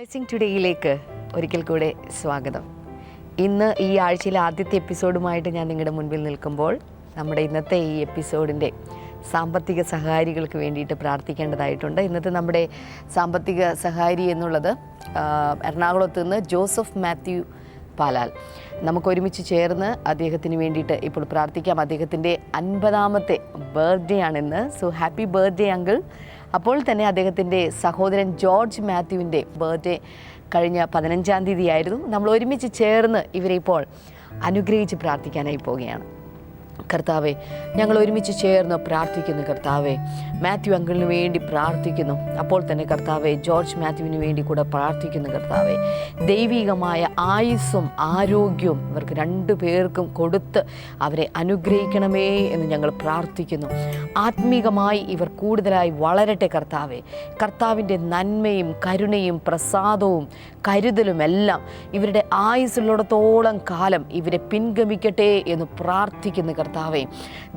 Blessing ടുഡേയിലേക്ക് ഒരിക്കൽ കൂടെ സ്വാഗതം. ഇന്ന് ഈ ആഴ്ചയിലെ ആദ്യത്തെ എപ്പിസോഡുമായിട്ട് ഞാൻ നിങ്ങളുടെ മുൻപിൽ നിൽക്കുമ്പോൾ നമ്മുടെ ഇന്നത്തെ ഈ എപ്പിസോഡിൻ്റെ സാമ്പത്തിക സഹായികൾക്ക് വേണ്ടിയിട്ട് പ്രാർത്ഥിക്കേണ്ടതായിട്ടുണ്ട്. ഇന്നത്തെ നമ്മുടെ സാമ്പത്തിക സഹായി എന്നുള്ളത് എറണാകുളത്ത് നിന്ന് ജോസഫ് മാത്യു പാലാൽ. നമുക്കൊരുമിച്ച് ചേർന്ന് അദ്ദേഹത്തിന് വേണ്ടിയിട്ട് ഇപ്പോൾ പ്രാർത്ഥിക്കാം. അദ്ദേഹത്തിൻ്റെ 50ാമത്തെ ബർത്ത്ഡേ ആണിന്ന്. So happy birthday uncle. അപ്പോൾ തന്നെ അദ്ദേഹത്തിൻ്റെ സഹോദരൻ ജോർജ് മാത്യുവിൻ്റെ ബർത്ത്ഡേ കഴിഞ്ഞ 15-ാം തീയതി ആയിരുന്നു. നമ്മൾ ഒരുമിച്ച് ചേർന്ന് ഇവരെ ഇപ്പോൾ അനുഗ്രഹിച്ച് പ്രാർത്ഥിക്കാനായി പോവുകയാണ്. കർത്താവെ, ഞങ്ങൾ ഒരുമിച്ച് ചേർന്ന് പ്രാർത്ഥിക്കുന്നു. കർത്താവെ, മാത്യു അങ്കിളിന് വേണ്ടി പ്രാർത്ഥിക്കുന്നു. അപ്പോൾ തന്നെ കർത്താവെ, ജോർജ് മാത്യുവിന് വേണ്ടി കൂടെ പ്രാർത്ഥിക്കുന്നു. കർത്താവെ, ദൈവികമായ ആയുസ്സും ആരോഗ്യവും ഇവർക്ക് 2 പേർക്കും കൊടുത്ത് അവരെ അനുഗ്രഹിക്കണമേ എന്ന് ഞങ്ങൾ പ്രാർത്ഥിക്കുന്നു. ആത്മീകമായി ഇവർ കൂടുതലായി വളരട്ടെ. കർത്താവെ, കർത്താവിൻ്റെ നന്മയും കരുണയും പ്രസാദവും കരുതലുമെല്ലാം ഇവരുടെ ആയുസ്സുള്ളിടത്തോളം കാലം ഇവരെ പിൻഗമിക്കട്ടെ എന്ന് പ്രാർത്ഥിക്കുന്നു. കർത്താവെ,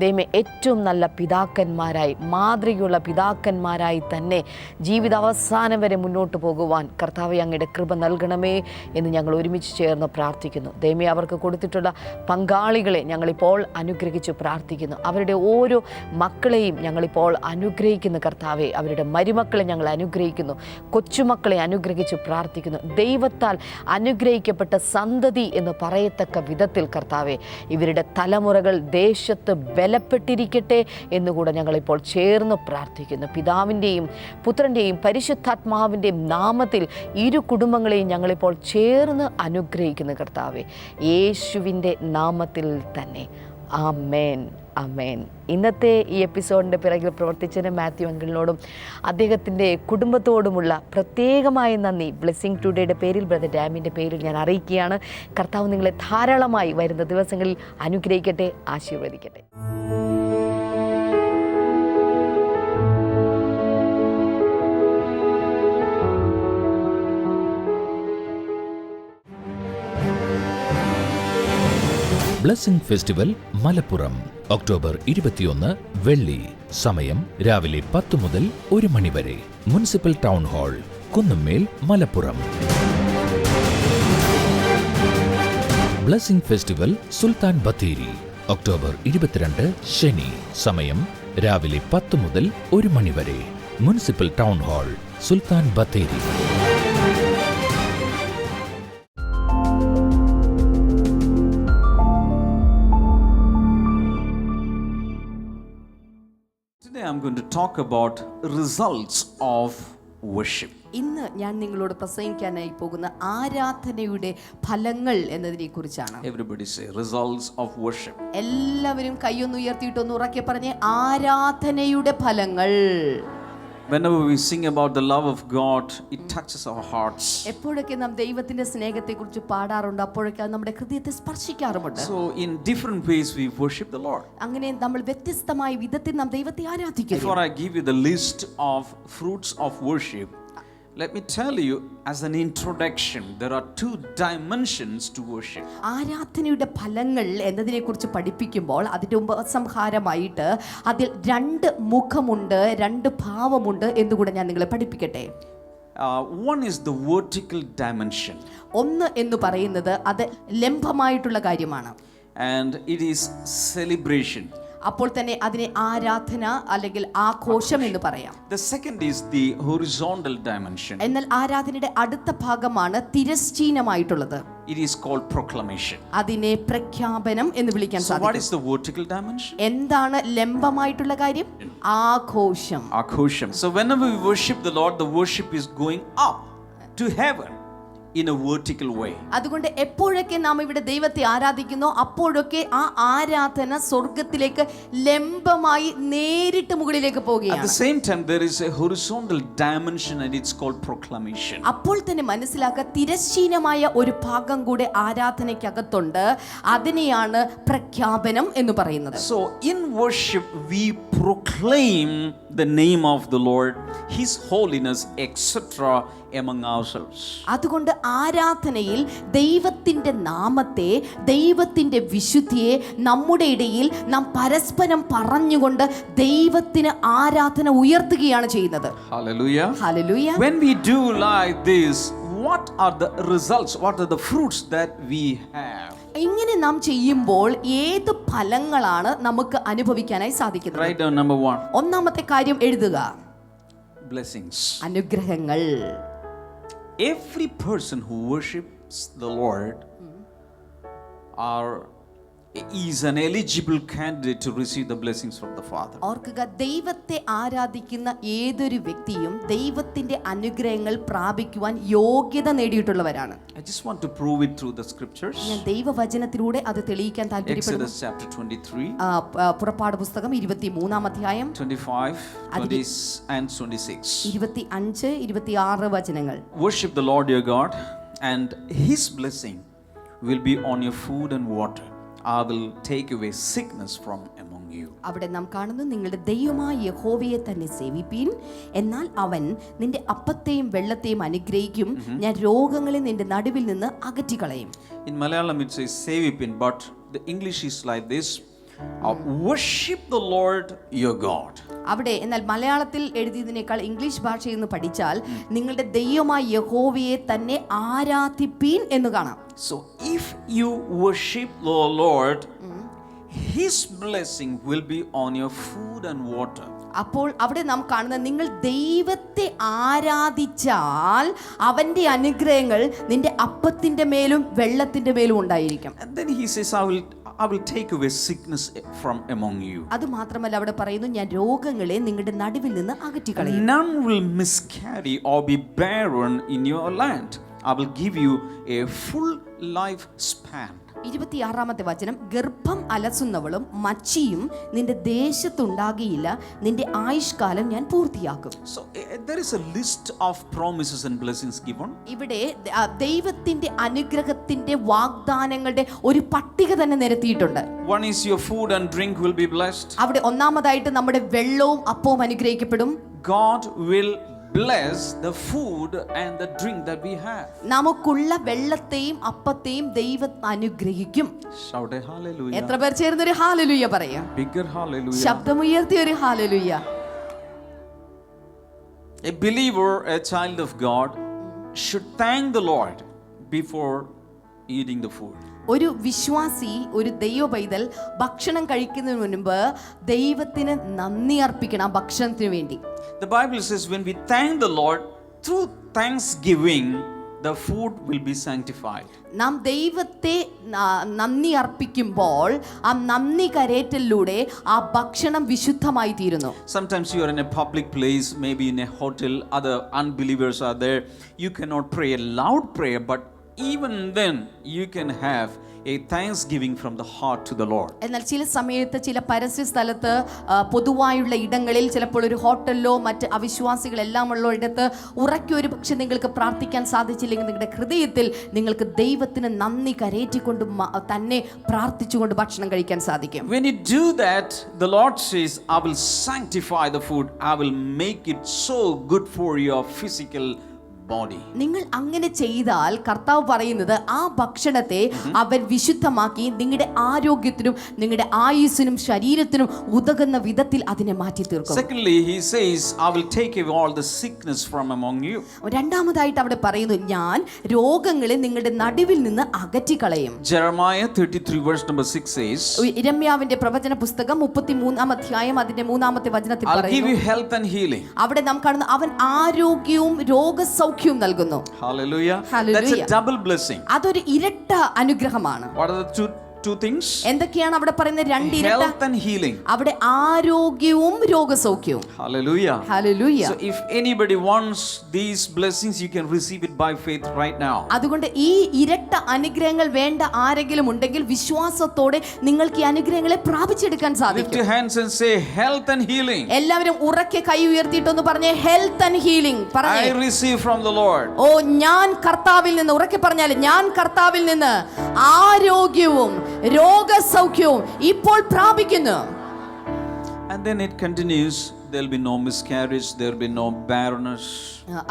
ദൈവമേ, ഏറ്റവും നല്ല പിതാക്കന്മാരായി, മാതൃകയുള്ള പിതാക്കന്മാരായി തന്നെ ജീവിതാവസാനം വരെ മുന്നോട്ട് പോകുവാൻ കർത്താവെ അങ്ങയുടെ കൃപ നൽകണമേ എന്ന് ഞങ്ങൾ ഒരുമിച്ച് ചേർന്ന് പ്രാർത്ഥിക്കുന്നു. ദൈവമേ, അവർക്ക് കൊടുത്തിട്ടുള്ള പങ്കാളികളെ ഞങ്ങളിപ്പോൾ അനുഗ്രഹിച്ച് പ്രാർത്ഥിക്കുന്നു. അവരുടെ ഓരോ മക്കളെയും ഞങ്ങളിപ്പോൾ അനുഗ്രഹിക്കുന്നു. കർത്താവെ, അവരുടെ മരുമക്കളെ ഞങ്ങൾ അനുഗ്രഹിക്കുന്നു. കൊച്ചുമക്കളെ അനുഗ്രഹിച്ച് പ്രാർത്ഥിക്കുന്നു. ദൈവത്താൽ അനുഗ്രഹിക്കപ്പെട്ട സന്തതി എന്ന് പറയത്തക്ക വിധത്തിൽ കർത്താവെ, ഇവരുടെ തലമുറകൾ ദേശത്ത് ബലപ്പെട്ടിരിക്കട്ടെ എന്നുകൂടെ ഞങ്ങളിപ്പോൾ ചേർന്ന് പ്രാർത്ഥിക്കുന്നു. പിതാവിൻ്റെയും പുത്രൻ്റെയും പരിശുദ്ധാത്മാവിൻ്റെയും നാമത്തിൽ 2 കുടുംബങ്ങളെയും ഞങ്ങളിപ്പോൾ ചേർന്ന് അനുഗ്രഹിക്കുന്നു. കർത്താവെ, യേശുവിൻ്റെ നാമത്തിൽ തന്നെ. ആമേൻ, ആമേൻ. ഇന്നത്തെ ഈ എപ്പിസോഡിൻ്റെ പിറകിൽ പ്രവർത്തിച്ചതിന് മാത്യു അങ്കിളിനോടും അദ്ദേഹത്തിൻ്റെ കുടുംബത്തോടുമുള്ള പ്രത്യേകമായ നന്ദി ബ്ലെസ്സിംഗ് ടുഡേയുടെ പേരിൽ, ബ്രദർ ഡാമിൻ്റെ പേരിൽ ഞാൻ അറിയിക്കുകയാണ്. കർത്താവ് നിങ്ങളെ ധാരാളമായി വരുന്ന ദിവസങ്ങളിൽ അനുഗ്രഹിക്കട്ടെ, ആശീർവദിക്കട്ടെ. ബ്ലെസ്സിംഗ് ഫെസ്റ്റിവൽ മലപ്പുറം ഒക്ടോബർ 21 വെള്ളി. സമയം രാവിലെ 10 മുതൽ 1 മണി വരെ. Municipal town hall, Kunnummal, Malappuram. Blessing festival Sultan Bathery October 22 ശനി. സമയം രാവിലെ 10 മുതൽ 1 മണി വരെ. Municipal town hall, Sultan Bathery. Today I'm going to talk about results of worship. ഇന്ന് ഞാൻ നിങ്ങളോട് പ്രസംഗിക്കാനായി പോകുന്ന ആരാധനയുടെ ഫലങ്ങൾ എന്നതിനെ കുറിച്ചാണ്. Everybody say results of worship. എല്ലാവരും കൈയൊന്ന് ഉയർത്തിയിട്ടൊന്ന് ഉറക്കെ പറഞ്ഞേ, ആരാധനയുടെ ഫലങ്ങൾ. Whenever we sing about the love of God, it touches our hearts. എപ്പോഴൊക്കെ നാം ദൈവത്തിന്റെ സ്നേഹത്തെക്കുറിച്ച് പാടാറുണ്ട്, അപ്പോഴൊക്കെ അത് നമ്മുടെ ഹൃദയത്തെ സ്പർശിക്കാറുമുണ്ട്. So in different ways we worship the Lord. അങ്ങനെ നമ്മൾ വ്യത്യസ്തമായ വിധത്തിൽ നാം ദൈവത്തെ ആരാധിക്കുന്നു. Before I give you the list of fruits of worship, let me tell you as an introduction, there are 2 dimensions to worship. ആരാധനയുടെ ഫലങ്ങൾ എന്നതിനെ കുറിച്ച് പഠിപ്പിക്കുമ്പോൾ അതിന്റെ ഉപസംഹാരമായിട്ട് അതിൽ 2 മുഖമുണ്ട്, 2 ഭാവമുണ്ട് എന്നുകൂടെ ഞാൻ നിങ്ങളെ പഠിപ്പിക്കട്ടെ. One is the vertical dimension. ഒന്ന് എന്ന് പറയുന്നത് അത് ലംബമായിട്ടുള്ള കാര്യമാണ്. And it is celebration. അപ്പോൾ തന്നെ അതിനെ ആരാധന അല്ലെങ്കിൽ ആഘോഷം എന്ന് പറയാം. The second is the horizontal dimension. എന്നാൽ ആരാധനയുടെ അടുത്ത ഭാഗമാണ് തിരശ്ചീനമായിട്ടുള്ളത്. It is called proclamation. അതിനെ പ്രഖ്യാപനം എന്ന് വിളിക്കാൻ സാധിക്കും. So what is the vertical dimension? എന്താണ് ലംബമായിട്ടുള്ള കാര്യം? ആഘോഷം. Akhosham. So whenever we worship the Lord, the worship is going up to heaven in a vertical way. അതുകൊണ്ട് എപ്പോഴൊക്കെ നാം ഇവിടെ ദൈവത്തെ ആരാധിക്കുന്നോ അപ്പോഴൊക്കെ ആ ആരാധന സ്വർഗ്ഗത്തിലേക്ക് ലംബമായി നേരിട്ട് മുകളിലേക്ക് At പോവുകയാണ്. the same time, there is a horizontal dimension and it's called proclamation. അപ്പോൾ തന്നെ മനസ്സിലാക്കുക, തിരശ്ചീനമായ ഒരു ഭാഗം കൂടെ ആരാധനയ്ക്കകത്തുണ്ട്. അതിനെയാണ് പ്രഖ്യാപനം എന്ന് പറയുന്നത്. So in worship we proclaim the name of the Lord, His holiness, etc. among ourselves. അതുകൊണ്ട് ആരാധനയിൽ ദൈവത്തിന്റെ നാമത്തെ, ദൈവത്തിന്റെ വിശുദ്ധിയെ നമ്മുടെ ഇടയിൽ നാം പരസ്പരം പറഞ്ഞുകൊണ്ട് ദൈവത്തിന് ആരാധന ഉയർത്തുകയാണ് ചെയ്യുന്നത്. Hallelujah. Hallelujah. When we do like this, what are the results? What are the fruits that we have? ഇങ്ങനെ നാം ചെയ്യുമ്പോൾ ഏത് ഫലങ്ങളാണ് നമുക്ക് അനുഭവിക്കാനായി സാധിക്കുന്നത്? Write down number 1. ഒന്നാമത്തെ കാര്യം എഴുതുക, Blessings. അനുഗ്രഹങ്ങൾ. Every person who worships the Lord is an eligible candidate to receive the blessings from the Father. ഓർക്കുക, ദൈവത്തെ ആരാധിക്കുന്ന ഏതൊരു വ്യക്തിയും ദൈവത്തിന്റെ അനുഗ്രഹങ്ങൾ പ്രാപിക്കുവാൻ യോഗ്യത നേടിയിട്ടുള്ളവരാണ്. I just want to prove it through the scriptures. ഞാൻ ദൈവവചനത്തിലൂടെ അത് തെളിയിക്കാൻ താല്പര്യപ്പെടുന്നു. Exodus chapter 23, പുറപ്പാട് പുസ്തകം 23-ാം അധ്യായം 25, 20 and 26. 25, 26 വചനങ്ങൾ. Worship the Lord your God, and His blessing will be on your food and water. I will take away sickness from among you. അവിടെ നാം കാണുന്നു, നിങ്ങളുടെ ദൈവമായ യഹോവയെ തന്നെ സേവിപ്പീൻ, എന്നാൽ അവൻ നിന്റെ അപ്പത്തെയും വെള്ളത്തെയും അനുഗ്രഹിക്കും, ഞാൻ രോഗങ്ങളെ നിന്റെ നടുവിൽ നിന്ന് അകറ്റിക്കളയും. In Malayalam it says sevipin, but the English is like this: worship the Lord your God. അവിടെ എന്നാൽ മലയാളത്തിൽ എഴുതിയതിനേക്കാൾ ഇംഗ്ലീഷ് ഭാഷയിൽ നിന്ന് പഠിച്ചാൽ നിങ്ങളുടെ ദൈവമായ യഹോവയെ തന്നെ ആരാധിപ്പീൻ എന്ന് കാണാം. So if you worship the Lord, His blessing will be on your food and water. അപ്പോൾ അവിടെ നാം കാണുന്നത്, നിങ്ങൾ ദൈവത്തെ ആരാധിച്ചാൽ അവന്റെ അനുഗ്രഹങ്ങൾ നിന്റെ അപ്പത്തിന്റെ മേലും വെള്ളത്തിന്റെ മേലും ഉണ്ടായിരിക്കും. And then he says, I will take away sickness from among you. അത് മാത്രമല്ല അവിടെ പറയുന്നു, ഞാൻ രോഗങ്ങളെ നിങ്ങളുടെ നടുവിൽ നിന്ന് അകറ്റിക്കളയും. None will miscarry or be barren in your land. I will give you a full life span. 26-ാമത്തെ വചനം, ഗർഭം അലസുന്നവളും മച്ചിയും നിന്റെ ദേശത്തുണ്ടാകിയില്ല, നിന്റെ ആയുഷ്കാലം ഞാൻ പൂർത്തിയാക്കും. So there is a list of promises and blessings given. ഇവിടെ ദൈവത്തിന്റെ അനുഗ്രഹത്തിന്റെ വാഗ്ദാനങ്ങളുടെ ഒരു പട്ടിക തന്നെ നിരത്തിയിട്ടുണ്ട്. One is your food and drink will be blessed. അവിടെ ഒന്നാമതായിട്ട് നമ്മുടെ വെള്ളവും അപ്പവും അനുഗ്രഹിക്കപ്പെടും. God will bless the food and the drink that we have. നമുക്കുള്ള വെള്ളത്തെയും അപ്പത്തെയും ദൈവം അനുഗ്രഹിക്കും. Shout a hallelujah. എത്ര പേർ ചേർന്ന് ഒരു ഹല്ലേലൂയ പറയാം? Bigger hallelujah. ശബ്ദമുയർത്തി ഒരു hallelujah. A believer, a child of God, should thank the Lord before eating the food. ഒരു വിശ്വാസി, ഒരു ദൈവ പൈതൽ ഭക്ഷണം കഴിക്കുന്നതിന് മുൻപ് ദൈവത്തിന് നന്ദി അർപ്പിക്കണം ആ ഭക്ഷണത്തിന് വേണ്ടി. The Bible says when we thank the Lord through thanksgiving, the food will be sanctified. നാം ദൈവത്തെ നന്ദി അർപ്പിക്കുമ്പോൾ ആ നന്ദി കരേറ്റലിലൂടെ ആ ഭക്ഷണം വിശുദ്ധമായി തീരുന്നു. Sometimes you are in a public place, maybe in a hotel, other unbelievers are there. You cannot pray a loud prayer, but even then you can have a thanksgiving from the heart to the Lord. എന്നാൽ ചില സമയത്ത് ചില പരസ്യ സ്ഥലത്ത് പൊതുവായുള്ള ഇടങ്ങളിൽ, ചിലപ്പോൾ ഒരു ഹോട്ടലിലോ മറ്റ് അവിശ്വാസികളെല്ലാം ഉള്ള ഇടത്ത് ഉറക്കെ ഒരു പക്ഷെ നിങ്ങൾക്ക് പ്രാർത്ഥിക്കാൻ സാധിച്ചില്ലെങ്കിൽ നിങ്ങളുടെ ഹൃദയത്തിൽ നിങ്ങൾക്ക് ദൈവത്തിന് നന്ദി കരേറ്റിക്കൊണ്ട് തന്നെ പ്രാർത്ഥിച്ചുകൊണ്ട് ഭക്ഷണം കഴിക്കാൻ സാധിക്കും. When you do that, the Lord says, I will sanctify the food. I will make it so good for your physical body. നിങ്ങൾ അങ്ങനെ ചെയ്താൽ കർത്താവ് പറയുന്നത് ആ ഭക്ഷണത്തെ അവൻ വിശുദ്ധമാക്കി നിങ്ങളുടെ ആരോഗ്യത്തിനും നിങ്ങളുടെ ആയുസ്സിനും ശരീരത്തിനും ഉതകുന്ന വിധത്തിൽ അതിനെ മാറ്റി തീർക്കും. Secondly, he says, I will take away all the sickness from among you. രണ്ടാമതായിട്ട് അവിടെ പറയുന്നു, ഞാൻ രോഗങ്ങളെ നിങ്ങളുടെ നടുവിൽ നിന്ന് അകറ്റിക്കളയും. Jeremiah 33 verse number 6 says, യിരെമ്യാവിന്റെ പ്രവചന പുസ്തകം 33-ാം അധ്യായം അതിന്റെ 3-ാമത്തെ വചനത്തിൽ I'll give you പറയുന്നു, health and healing. അവിടെ നാം കാണുന്നു അവൻ ആരോഗ്യവും രോഗസൗഖ്യവും നൽകുന്നു. Hallelujah. Hallelujah. That's a double blessing. അതൊരു ഇരട്ട അനുഗ്രഹമാണ്. What are the two things? എന്തൊക്കെയാണ് അവിടെ പറയുന്നത്? രണ്ട് ഇരട്ട. Health and healing. അവിടെ ആരോഗ്യവും രോഗസൗഖ്യവും. Hallelujah. Hallelujah. So if anybody wants these blessings, you can receive it by faith right now. അതുകൊണ്ട് ഈ ഇരട്ട അനുഗ്രഹങ്ങൾ വേണ്ട ആരെങ്കിലും ഉണ്ടെങ്കിൽ വിശ്വാസത്തോടെ നിങ്ങൾക്ക് ഈ അനുഗ്രഹങ്ങളെ പ്രാപിച്ചെടുക്കാൻ Lift സാധിക്കും. your hands and say health and healing. എല്ലാവരും ഉറക്കെ കൈ ഉയർത്തിയിട്ടൊന്ന് പറഞ്ഞേ, ഹെൽത്ത് ആൻഡ് ഹീലിംഗ് I പറഞ്ഞേ. receive from the Lord. ഓ ഞാൻ കർത്താവിൽ നിന്ന്, ഉറക്കെ പറഞ്ഞാൽ ഞാൻ കർത്താവിൽ നിന്ന് ആരോഗ്യവും രോഗസൗഖ്യവും ഇപ്പോൾ പ്രാപിക്കുന്നു. And then it continues, there'll be no miscarriage, there'll be no barrenness.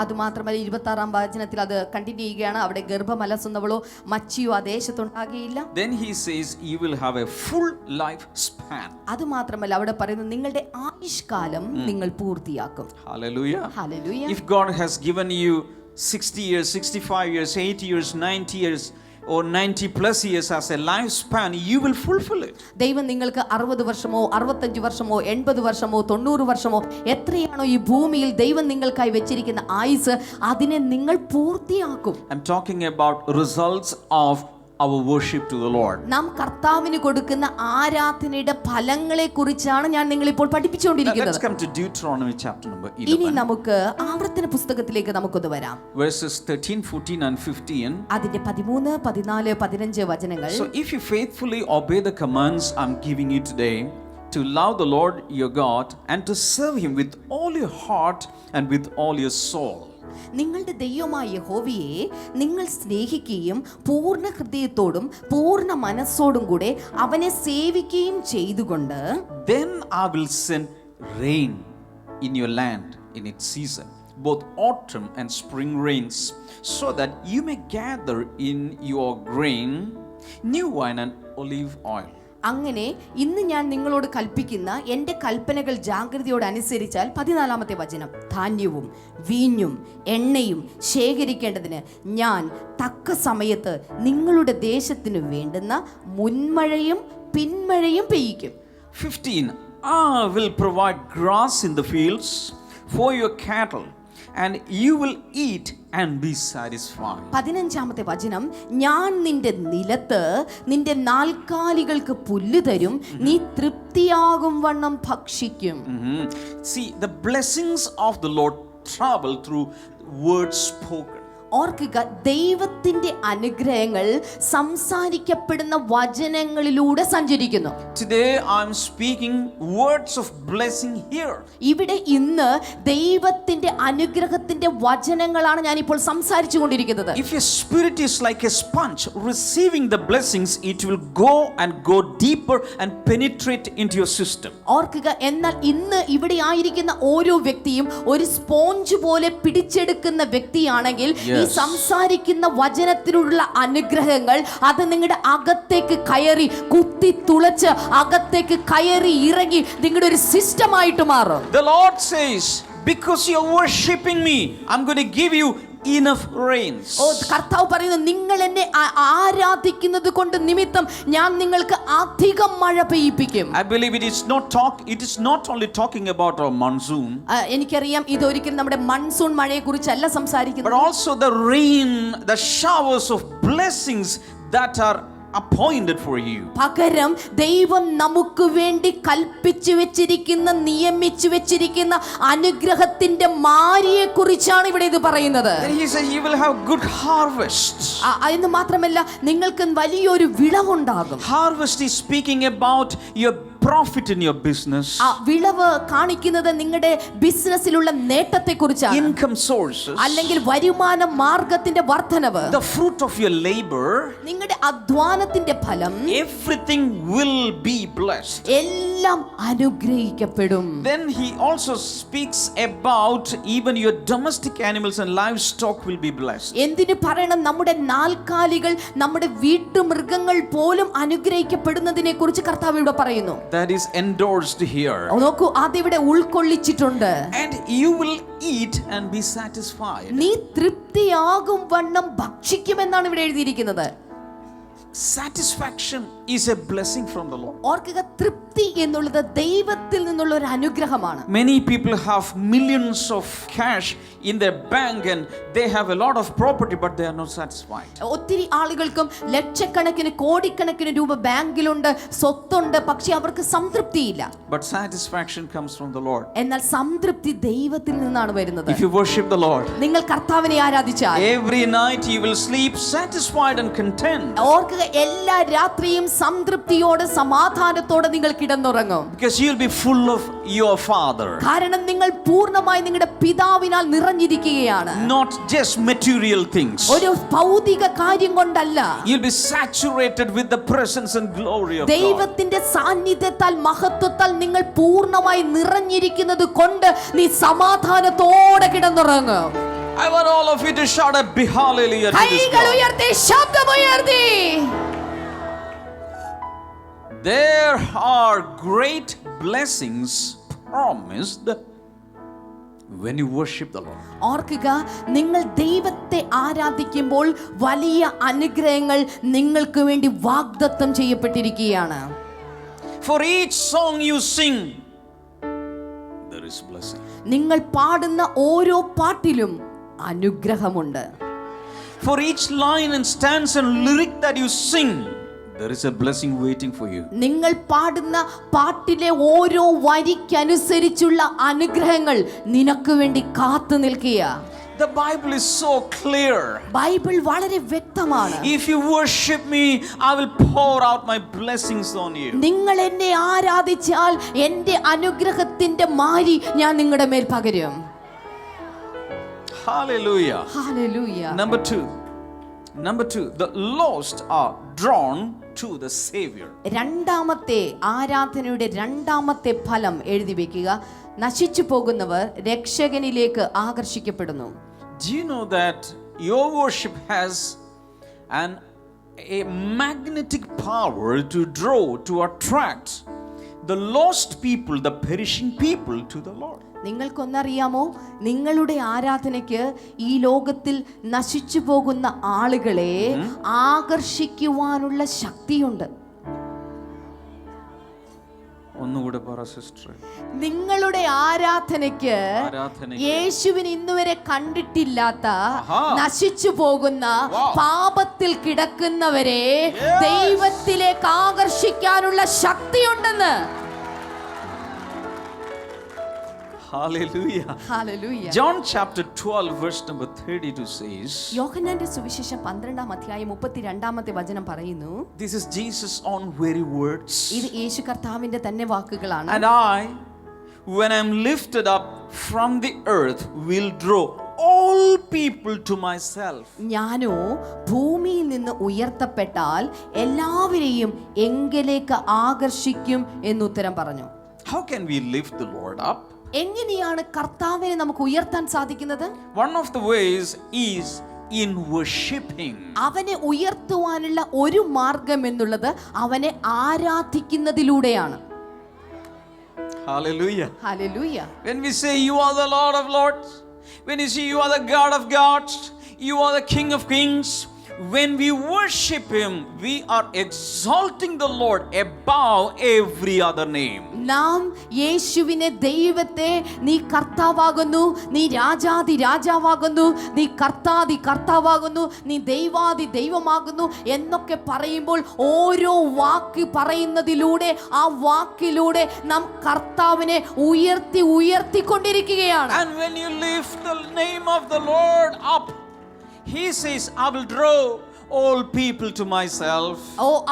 അതുമാത്രമല്ല 26-ാം വചനത്തിൽ അത് കണ്ടിന്യൂ ചെയ്യുകയാണ്, അവിടെ ഗർഭമലസുന്നവളോ മച്ചിയോ ആ ദേശത്തുണ്ടാകിയില്ല. Then he says you will have a full life span. അതുമാത്രമല്ല അവിടെ പറയുന്നു നിങ്ങളുടെ ആയുഷ്കാലം നിങ്ങൾ പൂർത്തിയാക്കും. Hallelujah. Hallelujah. If God has given you 60 years, 65 years, 80 years, 90 years, or 90 plus years as a lifespan, you will fulfill it. ദൈവം നിങ്ങൾക്ക് 60 വർഷമോ 65 വർഷമോ 80 വർഷമോ 90 വർഷമോ എത്രയാണോ ഈ ഭൂമിയിൽ ദൈവം നിങ്ങൾക്കായി വെച്ചിരിക്കുന്ന ആയുസ്, അതിനെ നിങ്ങൾ പൂർത്തിയാക്കും. I'm talking about results of our worship to the Lord. നാം കർത്താവിന് കൊടുക്കുന്ന ആരാധനയുടെ ഫലങ്ങളെ കുറിച്ചാണ് ഞാൻ നിങ്ങളിപ്പോൾ പഠിപ്പിച്ചുകൊണ്ടിരിക്കുന്നത്. Let's come to Deuteronomy chapter number 11. ഇനി നമുക്ക് ആവർത്തന പുസ്തകത്തിലേക്ക് നമുക്കൊന്ന് വരാം. Verses 13, 14 and 15. അതിന്റെ 13, 14, 15 വചനങ്ങൾ. So if you faithfully obey the commands I'm giving you today, to love the Lord your God and to serve him with all your heart and with all your soul. നിങ്ങളുടെ ദൈവമായ യഹോവയെ നിങ്ങൾ സ്നേഹിക്കുകയും പൂർണ്ണ ഹൃദയത്തോടും പൂർണ്ണ മനസ്സോടും കൂടെ അവനെ സേവിക്കുകയും ചെയ്തുകൊണ്ട്, then I will send rain in your land in its season, both autumn and spring rains, so that you may gather in your grain, new wine and olive oil. അങ്ങനെ ഇന്ന് ഞാൻ നിങ്ങളോട് കൽപ്പിക്കുന്ന എൻ്റെ കൽപ്പനകൾ ജാഗ്രതയോടെ അനുസരിച്ചാൽ, 14-ാമത്തെ വചനം, ധാന്യവും വീഞ്ഞും എണ്ണയും ശേഖരിക്കേണ്ടതിന് ഞാൻ തക്ക സമയത്ത് നിങ്ങളുടെ ദേശത്തിന് വേണ്ടുന്ന മുൻമഴയും പിന്മഴയും പെയ്യിക്കും. 15 I will provide grass in the fields for your cattle, and you will eat and be satisfied. 15-ാമത്തെ വചനം, ഞാൻ നിന്റെ നിലത്ത് നിന്റെ നാൽക്കാലികൾക്ക് പുല്ല് തരും, നീ തൃപ്തിയാകും വണ്ണം ഭക്ഷിക്കും. See, the blessings of the Lord travel through words spoken. ഓർക്കുക, ദൈവത്തിന്റെ അനുഗ്രഹങ്ങൾ സംസാരിക്കപ്പെടുന്ന വചനങ്ങളിലൂടെ സഞ്ചരിക്കുന്നു. Today I'm speaking words of blessing here. ഇവിടെ ഇന്ന് ദൈവത്തിന്റെ അനുഗ്രഹത്തിന്റെ വചനങ്ങളാണ് ഞാൻ ഇപ്പോൾ സംസാരിച്ചു കൊണ്ടിരിക്കുന്നത്. If your spirit is like a sponge receiving the blessings, it will go and go deeper and penetrate into your system. ഓർക്കുക, എന്നാൽ ഇന്ന് ഇവിടെ ആയിരിക്കുന്ന ഓരോ വ്യക്തിയും ഒരു സ്പോഞ്ച് പോലെ പിടിച്ചെടുക്കുന്ന വ്യക്തിയാണെങ്കിൽ, ഈ സംസാരിക്കുന്ന വചനത്തിലുള്ള അനുഗ്രഹങ്ങൾ അത് നിങ്ങളുടെ അകത്തേക്ക് കയറി കുത്തി തുളച്ച് അകത്തേക്ക് കയറി ഇറങ്ങി നിങ്ങളുടെ ഒരു സിസ്റ്റമായിട്ട് മാറും. The Lord says, because you're worshiping me, I'm going to give you enough rains. കർത്താവ് പറയുന്നു, നിങ്ങൾ എന്നെ ആരാധിക്കുന്നത് കൊണ്ട് നിമിത്തം ഞാൻ നിങ്ങൾക്ക് അധികം മഴ പെയ്യിപ്പിക്കും. I believe it is not only talking about our monsoon, എനിക്കറിയാം ഇതൊരിക്കലും നമ്മുടെ മൺസൂൺ മഴയെ കുറിച്ചല്ല സംസാരിക്കുന്നത്, but also the rain, the showers of blessings that are appointed for you. പകരം ദൈവം നമുക്ക് വേണ്ടി കൽപ്പിച്ചു വെച്ചിരിക്കുന്ന, നിയമിച്ചു വെച്ചിരിക്കുന്ന അനുഗ്രഹത്തിന്റെ മാരിയെ കുറിച്ചാണ് ഇവിടെ ഇത് പറയുന്നത്. He says you will have good harvest. എന്ന് മാത്രമല്ല, നിങ്ങൾക്ക് വലിയൊരു വിളവുണ്ടാകും. Harvest is speaking about your profit in your business. വിളവ് കാണിക്കുന്നത് നിങ്ങളുടെ ബിസിനസ്സിലുള്ള നേട്ടത്തെ കുറിച്ചാണ്. Income sources. അല്ലെങ്കിൽ വരുമാന മാർഗത്തിന്റെ വർധനവ്. The fruit of your labor. നിങ്ങളുടെ അധ്വാനത്തിന്റെ ഫലം. Everything will be blessed. എല്ലാം അനുഗ്രഹിക്കപ്പെടും. Then he also speaks about even your domestic animals and livestock will be blessed. എന്തിനു പറയണം, നമ്മുടെ നാൽക്കാലികൾ, നമ്മുടെ വീട്ടുമൃഗങ്ങൾ പോലും അനുഗ്രഹിക്കപ്പെടുന്നതിനെ കുറിച്ച് കർത്താവ് ഇവിടെ പറയുന്നു. That is endorsed here. നോക്കൂ, അതിവിടെ ഉൾക്കൊള്ളിച്ചിട്ടുണ്ട്. And you will eat and be satisfied. നീ തൃപ്തിയാകും വണ്ണം ഭക്ഷിക്കുമെന്നാണ് ഇവിടെ എഴുതിയിരിക്കുന്നത്. Satisfaction is a blessing from the Lord. ഓർക്കുക, തൃപ്തി എന്നുള്ളത് ദൈവത്തിൽ നിന്നുള്ള ഒരു അനുഗ്രഹമാണ്. Many people have millions of cash in their bank and they have a lot of property but they are not satisfied. ഒത്തിരി ആളുകൾക്കും ലക്ഷക്കണക്കിന് കോടിക്കണക്കിന് രൂപ ബാങ്കിലുണ്ട്, സ്വത്തുണ്ട്, പക്ഷെ അവർക്ക് സംതൃപ്തിയില്ല. But satisfaction comes from the Lord. എന്നാൽ സംതൃപ്തി ദൈവത്തിൽ നിന്നാണ് വരുന്നത്. If you worship the Lord, നിങ്ങൾ കർത്താവിനെ ആരാധിച്ചാൽ every night you will sleep satisfied and content. ഓർക്കുക, എല്ലാ രാത്രിയും സംതൃപ്തിയോടെ സമാധാനത്തോടെ നിങ്ങൾ കിടന്നുറങ്ങും. Because you will be full of your Father. കാരണം നിങ്ങൾ പൂർണ്ണമായി നിങ്ങളുടെ പിതാവിനാൽ നിറഞ്ഞിരിക്കുകയാണ്. Not just material things. ഒരു ഭൗതിക കാര്യം കൊണ്ടല്ല. You'll be saturated with the presence and glory of God. ദൈവത്തിന്റെ സാന്നിധ്യത്താൽ, മഹത്വത്താൽ നിങ്ങൾ പൂർണ്ണമായി നിറഞ്ഞിരിക്കുന്നത് കൊണ്ട് നീ സമാധാനത്തോടെ കിടന്നുറങ്ങും. I want all of you to shout a big hallelujah to this കൈകൾ God. ഉയർത്തി ശബ്ദമുയർത്തി. There are great blessings promised when you worship the Lord. ഓർക്കുക, നിങ്ങൾ ദൈവത്തെ ആരാധിക്കുമ്പോൾ വലിയ അനുഗ്രഹങ്ങൾ നിങ്ങൾക്ക് വേണ്ടി വാഗ്ദത്തം ചെയ്യപ്പെട്ടിരിക്കുകയാണ്. For each song you sing, there is blessing. നിങ്ങൾ പാടുന്ന ഓരോ പാട്ടിലും അനുഗ്രഹമുണ്ട്. For each line and stanza and lyric that you sing, there is a blessing waiting for you. നിങ്ങൾ പാടുന്ന പാട്ടിലെ ഓരോ വരിക്കനുസരിച്ചുള്ള അനുഗ്രഹങ്ങൾ നിനക്ക് വേണ്ടി കാത്തു നിൽക്കുക. The Bible is so clear. Bible വളരെ വ്യക്തമാണ്. If you worship me, I will pour out my blessings on you. നിങ്ങൾ എന്നെ ആരാധിച്ചാൽ എൻ്റെ അനുഗ്രഹത്തിന്റെ മാരി ഞാൻ നിങ്ങളുടെ മേൽ പകരും. Hallelujah. Hallelujah. Number two, the lost are drawn to the Savior. രണ്ടാമത്തെ ആരാധനയുടെ രണ്ടാമത്തെ ഫലം എഴുതി വെക്കുക. നശിച്ചു പോകുന്നവർ രക്ഷകനിലേക്ക് ആകർഷിക്കപ്പെടുന്നു. Do you know that your worship has a magnetic power to draw, to attract the lost people, the perishing people to the Lord? നിങ്ങൾക്കൊന്നറിയാമോ, നിങ്ങളുടെ ആരാധനയ്ക്ക് ഈ ലോകത്തിൽ നശിച്ചു പോകുന്ന ആളുകളെ ആകർഷിക്കുവാനുള്ള ശക്തിയുണ്ട്. ഒന്നുകൂടെ പറ സിസ്റ്റർ. നിങ്ങളുടെ ആരാധനയ്ക്ക് യേശുവിന് ഇന്നുവരെ കണ്ടിട്ടില്ലാത്ത നശിച്ചു പോകുന്ന പാപത്തിൽ കിടക്കുന്നവരെ ദൈവത്തിലേക്ക് ആകർഷിക്കാനുള്ള ശക്തിയുണ്ടെന്ന്. Hallelujah. Hallelujah. John chapter 12 verse number 32 says, യോഹന്നാന്റെ സുവിശേഷം 12-ാം അധ്യായം 32-ാമത്തെ വചനം പറയുന്നു. This is Jesus' own very words. ഇത് യേശു കർത്താവിന്റെ തന്നെ വാക്കുകളാണ്. And I, when I am lifted up from the earth, will draw all people to myself. ഞാനോ ഭൂമിയിൽ നിന്ന് ഉയർത്തപ്പെട്ടാൽ എല്ലാവരെയും എങ്കിലേക്ക് ആകർഷിക്കും എന്നുത്തരം പറഞ്ഞു. How can we lift the Lord up? എങ്ങനെയാണ് കർത്താവിനെ നമുക്ക് ഉയർത്താൻ സാധിക്കുന്നത്? One of the ways is in worshiping. അവനെ ഉയർത്തുവാനുള്ള ഒരു മാർഗം എന്നുള്ളത് അവനെ ആരാധിക്കുന്നതിലൂടെയാണ്. Hallelujah. Hallelujah. When we say you are the Lord of Lords, when you say you are the God of gods, you are the King of kings, when we worship him, we are exalting the Lord above every other name. നാം യേശുവിനെ, ദൈവത്തെ, നീ കർത്താവാകുന്നു, നീ രാജാതി രാജാവാകുന്നു, നീ കർത്താതി കർത്താവാകുന്നു, നീ ദൈവാതി ദൈവമാകുന്നു എന്നൊക്കെ പറയുമ്പോൾ ഓരോ വാക്ക് പറയുന്നതിലൂടെ ആ വാക്കിലൂടെ നാം കർത്താവിനെ ഉയർത്തിക്കൊണ്ടിരിക്കുകയാണ്. And when you lift the name of the Lord up, he says, I will draw all people to myself.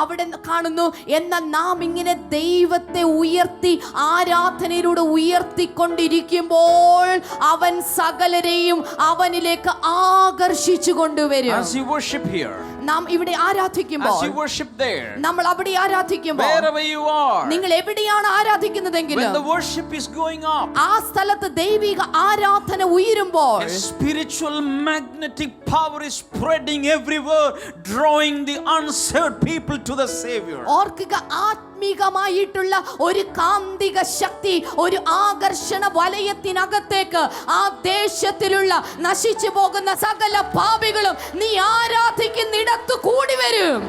അവിടെ കാണുന്നു. എന്നാൽ നാം ഇങ്ങനെ ദൈവത്തെ ഉയർത്തി ആരാധനയിലൂടെ ഉയർത്തിക്കൊണ്ടിരിക്കുമ്പോൾ അവൻ സകലരെയും അവനിലേക്ക് ആകർഷിച്ചു കൊണ്ടുവരും. As you worship here, നാം ഇവിടെ ആരാധിക്കുമ്പോൾ, as you worship there, നമ്മൾ അവിടെ ആരാധിക്കുമ്പോൾ, wherever you are, നിങ്ങൾ എവിടെയാണ് ആരാധിക്കുന്നതെങ്കിലും when the worship is going up, ആ സ്ഥലത്ത് ദൈവിക ആരാധന ഉയരുമ്പോൾ a spiritual magnetic power is spreading everywhere, drawing the unsaved people to the Savior. ഓർക്കുക, ആത്മീകമായിട്ടുള്ള ഒരു കാന്തിക ശക്തി, ഒരു ആകർഷണ വലയത്തിനകത്തേക്ക് ആ ദേശത്തിലുള്ള നശിച്ചു പോകുന്ന സകല പാപികളും നീ ആരാധിക്കുന്നിടത്ത് കൂടി വരും.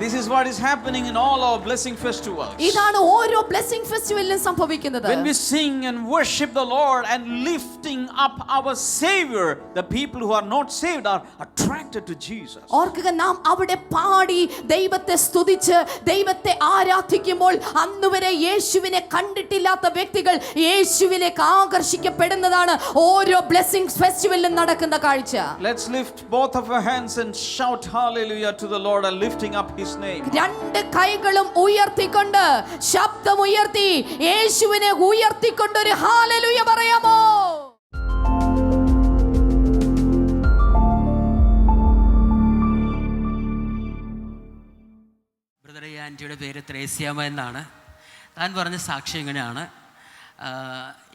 This is what is happening in all our blessing festivals. ഇതാണ് ഓരോ ബ്ലെസ്സിംഗ് ഫെസ്റ്റിവലിലും സംഭവിക്കുന്നത്. When we sing and worship the Lord and lifting up our Savior, the people who are not saved are attracted to Jesus. ഓർക്കുക, നാം അവിടെ പാടി ദൈവത്തെ സ്തുതിച്ച് ദൈവത്തെ ആരാധിക്കുമ്പോൾ അന്നുവരെ യേശുവിനെ കണ്ടിട്ടില്ലാത്ത വ്യക്തികൾ യേശുവിലേക്ക് ആകർഷിക്കപ്പെടുന്നതാണ് ഓരോ ബ്ലെസ്സിംഗ് ഫെസ്റ്റിവലിലും നടക്കുന്ന കാഴ്ച. Let's lift both of our hands and shout hallelujah to the Lord and lifting up his name. രണ്ട് കൈകളും ഉയർത്തിക്കൊണ്ട് ശബ്ദമുയർത്തി യേശുവിനെ ഉയർത്തിക്കൊണ്ട് ഒരു ഹല്ലേലൂയ പറയാമോ? ബ്രദർ, ഈ ആൻറ്റിയുടെ പേര് ത്രേസ്യാമ്മ എന്നാണ്. താൻ പറഞ്ഞ സാക്ഷ്യം ഇങ്ങനെയാണ്.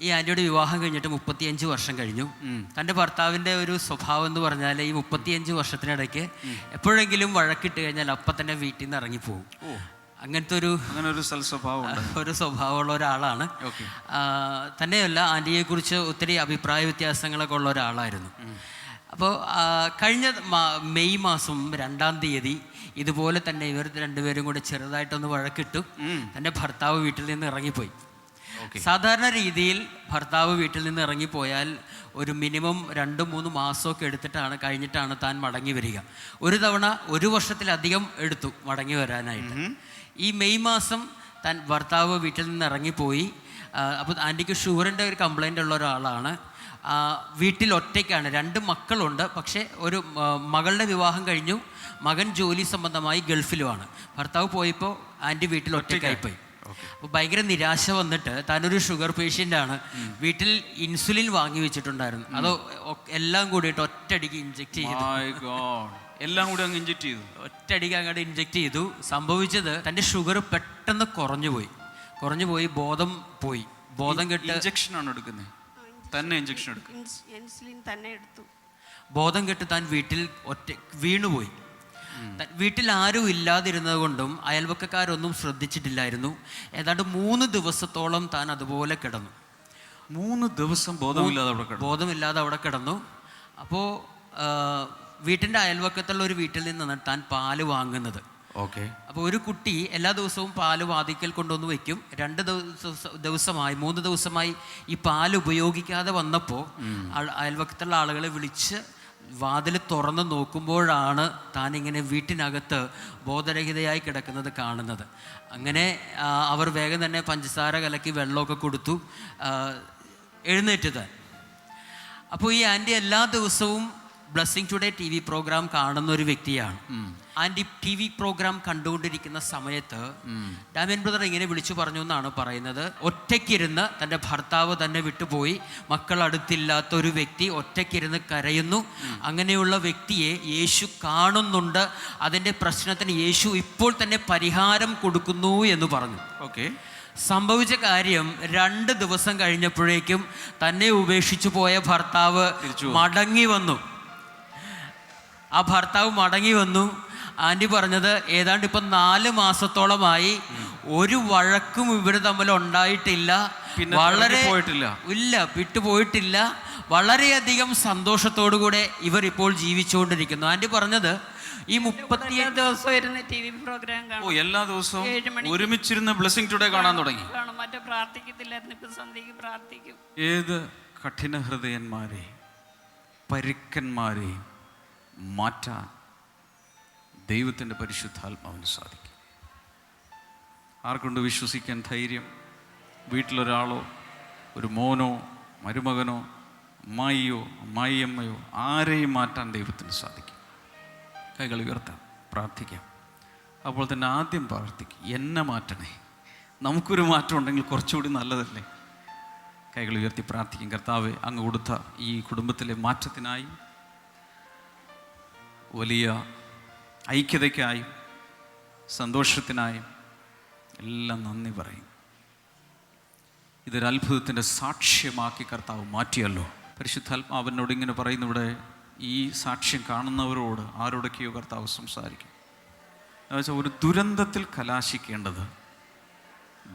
ഈ ആൻറ്റിയുടെ വിവാഹം കഴിഞ്ഞിട്ട് 35 വർഷം കഴിഞ്ഞു. തൻ്റെ ഭർത്താവിൻ്റെ ഒരു സ്വഭാവം എന്ന് പറഞ്ഞാൽ ഈ 35 വർഷത്തിനിടയ്ക്ക് എപ്പോഴെങ്കിലും വഴക്കിട്ട് കഴിഞ്ഞാൽ അപ്പം തന്നെ വീട്ടിൽ നിന്ന് ഇറങ്ങിപ്പോവും. അങ്ങനത്തെ അങ്ങനെ ഒരു സൽസ്വഭാവമുണ്ട്. ഒരു സ്വഭാവമുള്ള ഒരാളാണ്. ഓക്കെ. തന്നെയല്ല, ആൻറ്റിയെക്കുറിച്ച് ഒത്തിരി അഭിപ്രായ വ്യത്യാസങ്ങളൊക്കെ ഉള്ള ഒരാളായിരുന്നു. അപ്പോൾ കഴിഞ്ഞ മെയ് മാസം 2-ാം തീയതി ഇതുപോലെ തന്നെ ഇവർ രണ്ടുപേരും കൂടെ ചെറുതായിട്ടൊന്ന് വഴക്കിട്ടു. തൻ്റെ ഭർത്താവ് വീട്ടിൽ നിന്ന് ഇറങ്ങിപ്പോയി. സാധാരണ രീതിയിൽ ഭർത്താവ് വീട്ടിൽ നിന്ന് ഇറങ്ങിപ്പോയാൽ ഒരു മിനിമം 2-3 മാസമൊക്കെ കഴിഞ്ഞിട്ടാണ് താൻ മടങ്ങി വരിക. ഒരു തവണ 1 വർഷത്തിലധികം എടുത്തു മടങ്ങി വരാനായിട്ട്. ഈ മെയ് മാസം താൻ ഭർത്താവ് വീട്ടിൽ നിന്ന് ഇറങ്ങിപ്പോയി. അപ്പോൾ ആൻറ്റിക്ക് ഷുഗറിൻ്റെ ഒരു കംപ്ലൈൻ്റ് ഉള്ള ഒരാളാണ്. വീട്ടിൽ ഒറ്റയ്ക്കാണ്. 2 മക്കളുണ്ട്. പക്ഷേ ഒരു മകളുടെ വിവാഹം കഴിഞ്ഞു. മകൻ ജോലി സംബന്ധമായി ഗൾഫിലുമാണ്. ഭർത്താവ് പോയപ്പോൾ ആൻറ്റി വീട്ടിൽ ഒറ്റയ്ക്കായിപ്പോയി. അപ്പോൾ ഭയങ്കര നിരാശ വന്നിട്ട്, താനൊരു ഷുഗർ പേഷ്യൻ്റാണ്, വീട്ടിൽ ഇൻസുലിൻ വാങ്ങി വെച്ചിട്ടുണ്ടായിരുന്നു. അത് എല്ലാം കൂടിയിട്ട് ഒറ്റയടിക്ക് ഇഞ്ചെക്ട് ചെയ്തു. എല്ലാം കൂടി അങ്ങ് ഇഞ്ചെക്ട് ചെയ്തു. ഒറ്റയടിക്ക് അങ്ങോട്ട് ഇഞ്ചെക്ട് ചെയ്തു. സംഭവിച്ചത് തൻ്റെ ഷുഗർ പെട്ടെന്ന് കുറഞ്ഞു പോയി. ബോധം കെട്ട് ഇഞ്ചക്ഷനാണ് എടുക്കുന്നത്. തന്നെ ഇഞ്ചക്ഷൻ എടുക്കും. ഇൻസുലിൻ തന്നെ എടുത്തു. ബോധം കെട്ട് താൻ വീട്ടിൽ വീണുപോയി. വീട്ടിൽ ആരും ഇല്ലാതിരുന്നത് കൊണ്ടും അയൽവക്കക്കാരൊന്നും ശ്രദ്ധിച്ചിട്ടില്ലായിരുന്നു. ഏതാണ്ട് 3 ദിവസത്തോളം താൻ അതുപോലെ കിടന്നു. 3 ദിവസം ബോധമില്ലാതെ അവിടെ കിടന്നു. അപ്പോൾ വീട്ടിൻ്റെ അയൽവക്കത്തുള്ള ഒരു വീട്ടിൽ നിന്നാണ് താൻ പാല് വാങ്ങുന്നത്. ഓക്കെ. അപ്പോൾ ഒരു കുട്ടി എല്ലാ ദിവസവും പാല് വാതിക്കൽ കൊണ്ടുവന്ന് വയ്ക്കും. 3 ദിവസമായി ഈ പാല് ഉപയോഗിക്കാതെ വന്നപ്പോൾ അയൽവക്കത്തുള്ള ആളുകളെ വിളിച്ച് വാതിൽ തുറന്ന് നോക്കുമ്പോഴാണ് താനിങ്ങനെ വീട്ടിനകത്ത് ബോധരഹിതയായി കിടക്കുന്നത് കാണുന്നത്. അങ്ങനെ അവർ വേഗം തന്നെ പഞ്ചസാര കലക്കി വെള്ളമൊക്കെ കൊടുത്തു. എഴുന്നേറ്റ് താൻ. അപ്പോൾ ഈ ആൻറ്റി എല്ലാ ദിവസവും ബ്ലെസ്സിങ് ടുഡേ TV പ്രോഗ്രാം കാണുന്ന ഒരു വ്യക്തിയാണ്. ആൻറ്റി TV പ്രോഗ്രാം കണ്ടുകൊണ്ടിരിക്കുന്ന സമയത്ത് ഡാമിയൻ ബ്രദർ ഇങ്ങനെ വിളിച്ചു പറഞ്ഞു എന്നാണ് പറയുന്നത്. ഒറ്റയ്ക്കിരുന്ന് തൻ്റെ ഭർത്താവ് തന്നെ വിട്ടുപോയി, മക്കൾ അടുത്തില്ലാത്ത ഒരു വ്യക്തി ഒറ്റയ്ക്കിരുന്ന് കരയുന്നു. അങ്ങനെയുള്ള വ്യക്തിയെ യേശു കാണുന്നുണ്ട്. അതിൻ്റെ പ്രശ്നത്തിന് യേശു ഇപ്പോൾ തന്നെ പരിഹാരം കൊടുക്കുന്നു എന്ന് പറഞ്ഞു. ഓക്കെ. സംഭവിച്ച കാര്യം 2 ദിവസം കഴിഞ്ഞപ്പോഴേക്കും തന്നെ ഉപേക്ഷിച്ചു പോയ ഭർത്താവ് മടങ്ങി വന്നു. ആ ഭർത്താവ് മടങ്ങി വന്നു. ആൻറ്റി പറഞ്ഞത് ഏതാണ്ട് ഇപ്പം 4 മാസത്തോളമായി ഒരു വഴക്കും ഇവർ തമ്മിൽ ഉണ്ടായിട്ടില്ല. വിട്ടുപോയിട്ടില്ല. വളരെയധികം സന്തോഷത്തോടുകൂടെ ഇവർ ഇപ്പോൾ ജീവിച്ചുകൊണ്ടിരിക്കുന്നു. ആൻറ്റി പറഞ്ഞത് ഈ 35 ദിവസം ഇരുന്ന് TV പ്രോഗ്രാം കാണും. എല്ലാ ദിവസവും ഒരുമിച്ചിരുന്ന് ബ്ലെസ്സിംഗ് ടുഡേ കാണാൻ തുടങ്ങി. മറ്റേ പ്രാർത്ഥിക്കത്തില്ലായിരുന്നു, ഇപ്പം സന്ധ്യയ്ക്ക് പ്രാർത്ഥിക്കും. ഏത് കഠിന ഹൃദയന്മാരെ, പരുക്കന്മാരെയും മാറ്റാൻ ദൈവത്തിൻ്റെ പരിശുദ്ധാത്മാവിന് സാധിക്കും. ആർക്കൊണ്ട് വിശ്വസിക്കാൻ ധൈര്യം? വീട്ടിലൊരാളോ, ഒരു മോനോ, മരുമകനോ, അമ്മായിയോ, അമ്മായിയമ്മയോ ആരെയും മാറ്റാൻ ദൈവത്തിന് സാധിക്കും. കൈകൾ ഉയർത്താം, പ്രാർത്ഥിക്കാം. അപ്പോൾ തന്നെ ആദ്യം പ്രാർത്ഥിക്കും, എന്നെ മാറ്റണേ. നമുക്കൊരു മാറ്റം ഉണ്ടെങ്കിൽ കുറച്ചുകൂടി നല്ലതല്ലേ? കൈകൾ ഉയർത്തി പ്രാർത്ഥിക്കും. കർത്താവേ, അങ്ങ് കൊടുത്ത ഈ കുടുംബത്തിലെ മാറ്റത്തിനായി, വലിയ ഐക്യതയ്ക്കായും സന്തോഷത്തിനായും എല്ലാം നന്ദി പറയും. ഇതൊരു അത്ഭുതത്തിൻ്റെ സാക്ഷ്യമാക്കി കർത്താവ് മാറ്റിയല്ലോ. പരിശുദ്ധാത്മാവിനോട് ഇങ്ങനെ പറയുന്ന ഇവിടെ ഈ സാക്ഷ്യം കാണുന്നവരോട് ആരോടൊക്കെയോ കർത്താവ് സംസാരിക്കും. എന്നുവെച്ചാൽ ഒരു ദുരന്തത്തിൽ കലാശിക്കേണ്ടത്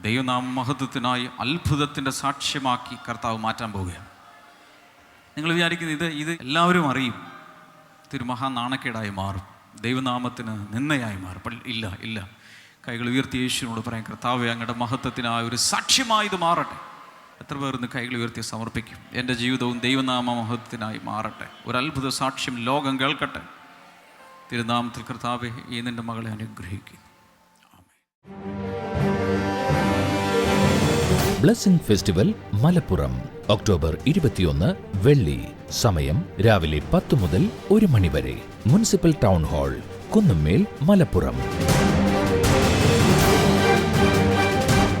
ദൈവനാമ മഹത്വത്തിനായി അത്ഭുതത്തിൻ്റെ സാക്ഷ്യമാക്കി കർത്താവ് മാറ്റാൻ പോവുകയാണ്. നിങ്ങൾ വിചാരിക്കുന്നത് ഇത് എല്ലാവരും അറിയും, ഇതൊരു മഹാനാണക്കേടായി മാറും, ദൈവനാമത്തിന് നിന്ദയായി മാറും. ഇല്ല. കൈകൾ ഉയർത്തി യേശുവിനോട് പറയാം, കർത്താവേ, അങ്ങയുടെ മഹത്വത്തിനായ ഒരു സാക്ഷ്യമായി ഇത് മാറട്ടെ. എത്ര പേർ ഇന്ന് കൈകൾ ഉയർത്തി സമർപ്പിക്കും? എൻ്റെ ജീവിതവും ദൈവനാമ മഹത്വത്തിനായി മാറട്ടെ, ഒരു അത്ഭുത സാക്ഷ്യം ലോകം കേൾക്കട്ടെ. തിരുനാമത്തിൽ കർത്താവേ, ഈ നിൻ്റെ മകളെ അനുഗ്രഹിക്കുന്നു. ബ്ലെസ്സിംഗ് ഫെസ്റ്റിവൽ മലപ്പുറം ഒക്ടോബർ 21 വെള്ളി. സമയം രാവിലെ 10 മുതൽ 1 മണി വരെ. Municipal town hall, Kunnummal, Malappuram.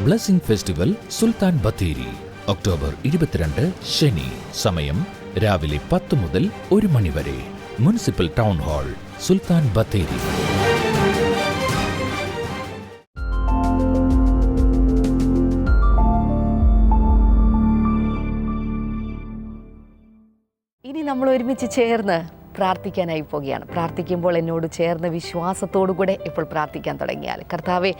Blessing festival Sultan Bathery October 22 ശനി. സമയം രാവിലെ 10 മുതൽ 1 മണി വരെ. Municipal town hall, Sultan Bathery. ഇനി നമ്മൾ ഒരുമിച്ച് ചേർന്ന് പ്രാർത്ഥിക്കാനായി പോവുകയാണ്. പ്രാർത്ഥിക്കുമ്പോൾ എന്നോട് ചേർന്ന് വിശ്വാസത്തോടു കൂടെ ഇപ്പോൾ പ്രാർത്ഥിക്കാൻ തുടങ്ങിയാൽ, കർത്താവെ,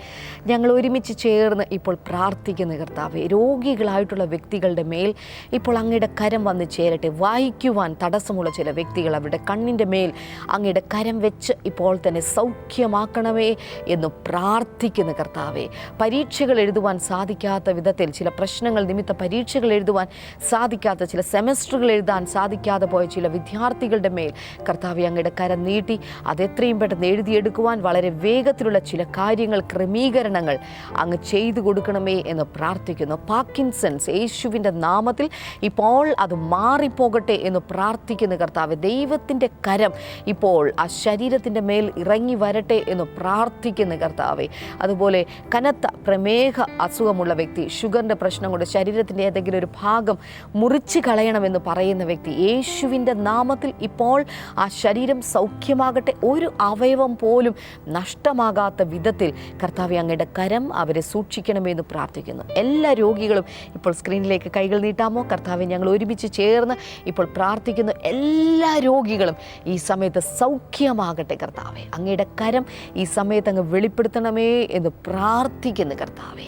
ഞങ്ങൾ ഒരുമിച്ച് ചേർന്ന് ഇപ്പോൾ പ്രാർത്ഥിക്കുന്ന കർത്താവെ, രോഗികളായിട്ടുള്ള വ്യക്തികളുടെ മേൽ ഇപ്പോൾ അങ്ങയുടെ കരം വന്ന് ചേരട്ടെ. വായിക്കുവാൻ തടസ്സമുള്ള ചില വ്യക്തികൾ അവരുടെ കണ്ണിൻ്റെ മേൽ അങ്ങയുടെ കരം വെച്ച് ഇപ്പോൾ തന്നെ സൗഖ്യമാക്കണമേ എന്ന് പ്രാർത്ഥിക്കുന്ന കർത്താവെ, പരീക്ഷകൾ എഴുതുവാൻ സാധിക്കാത്ത വിധത്തിൽ ചില പ്രശ്നങ്ങൾ നിമിത്തം പരീക്ഷകൾ എഴുതുവാൻ സാധിക്കാത്ത, ചില സെമസ്റ്ററുകൾ എഴുതാൻ സാധിക്കാതെ പോയ ചില വിദ്യാർത്ഥികളുടെ മേൽ കർത്താവെ അങ്ങയുടെ കരം നീട്ടി അതെത്രയും പെട്ടെന്ന് എഴുതിയെടുക്കുവാൻ വളരെ വേഗത്തിലുള്ള ചില കാര്യങ്ങൾ, ക്രമീകരണങ്ങൾ അങ്ങ് ചെയ്തു കൊടുക്കണമേ എന്ന് പ്രാർത്ഥിക്കുന്നു. പാർക്കിൻസൺസ് യേശുവിൻ്റെ നാമത്തിൽ ഇപ്പോൾ അത് മാറിപ്പോകട്ടെ എന്ന് പ്രാർത്ഥിക്കുന്ന കർത്താവ്, ദൈവത്തിൻ്റെ കരം ഇപ്പോൾ ആ ശരീരത്തിൻ്റെ മേൽ ഇറങ്ങി വരട്ടെ എന്ന് പ്രാർത്ഥിക്കുന്ന കർത്താവെ. അതുപോലെ കനത്ത പ്രമേഹ അസുഖമുള്ള വ്യക്തി, ഷുഗറിൻ്റെ പ്രശ്നം കൊണ്ട് ശരീരത്തിൻ്റെ ഏതെങ്കിലും ഒരു ഭാഗം മുറിച്ച് കളയണമെന്ന് പറയുന്ന വ്യക്തി, യേശുവിൻ്റെ നാമത്തിൽ ഇപ്പോൾ ആ ശരീരം സൗഖ്യമാകട്ടെ. ഒരു അവയവം പോലും നഷ്ടമാകാത്ത വിധത്തിൽ കർത്താവെ അങ്ങയുടെ കരം അവരെ സൂക്ഷിക്കണമെന്ന് പ്രാർത്ഥിക്കുന്നു. എല്ലാ രോഗികളും ഇപ്പോൾ സ്ക്രീനിലേക്ക് കൈകൾ നീട്ടാമോ? കർത്താവെ, ഞങ്ങൾ ഒരുമിച്ച് ചേർന്ന് ഇപ്പോൾ പ്രാർത്ഥിക്കുന്നു. എല്ലാ രോഗികളും ഈ സമയത്ത് സൗഖ്യമാകട്ടെ കർത്താവെ. അങ്ങയുടെ കരം ഈ സമയത്ത് അങ്ങ് വെളിപ്പെടുത്തണമേ എന്ന് പ്രാർത്ഥിക്കുന്നു കർത്താവെ,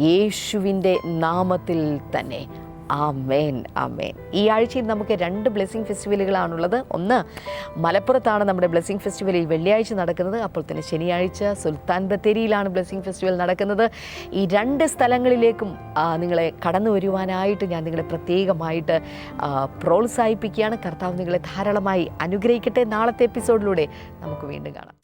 യേശുവിൻ്റെ നാമത്തിൽ തന്നെ. ആമേൻ, ആമേൻ. ഈ ആഴ്ചയിൽ നമുക്ക് 2 ബ്ലെസ്സിങ് ഫെസ്റ്റിവലുകളാണുള്ളത്. ഒന്ന് മലപ്പുറത്താണ് നമ്മുടെ ബ്ലെസ്സിങ് ഫെസ്റ്റിവൽ ഈ വെള്ളിയാഴ്ച നടക്കുന്നത്. അപ്പോൾ തന്നെ ശനിയാഴ്ച സുൽത്താൻ ബത്തേരിയിലാണ് ബ്ലെസ്സിങ് ഫെസ്റ്റിവൽ നടക്കുന്നത്. ഈ 2 സ്ഥലങ്ങളിലേക്കും നിങ്ങളെ കടന്നു വരുവാനായിട്ട് ഞാൻ നിങ്ങളെ പ്രത്യേകമായിട്ട് പ്രോത്സാഹിപ്പിക്കുകയാണ്. കർത്താവ് നിങ്ങളെ ധാരാളമായി അനുഗ്രഹിക്കട്ടെ. നാളത്തെ എപ്പിസോഡിലൂടെ നമുക്ക് വീണ്ടും കാണാം.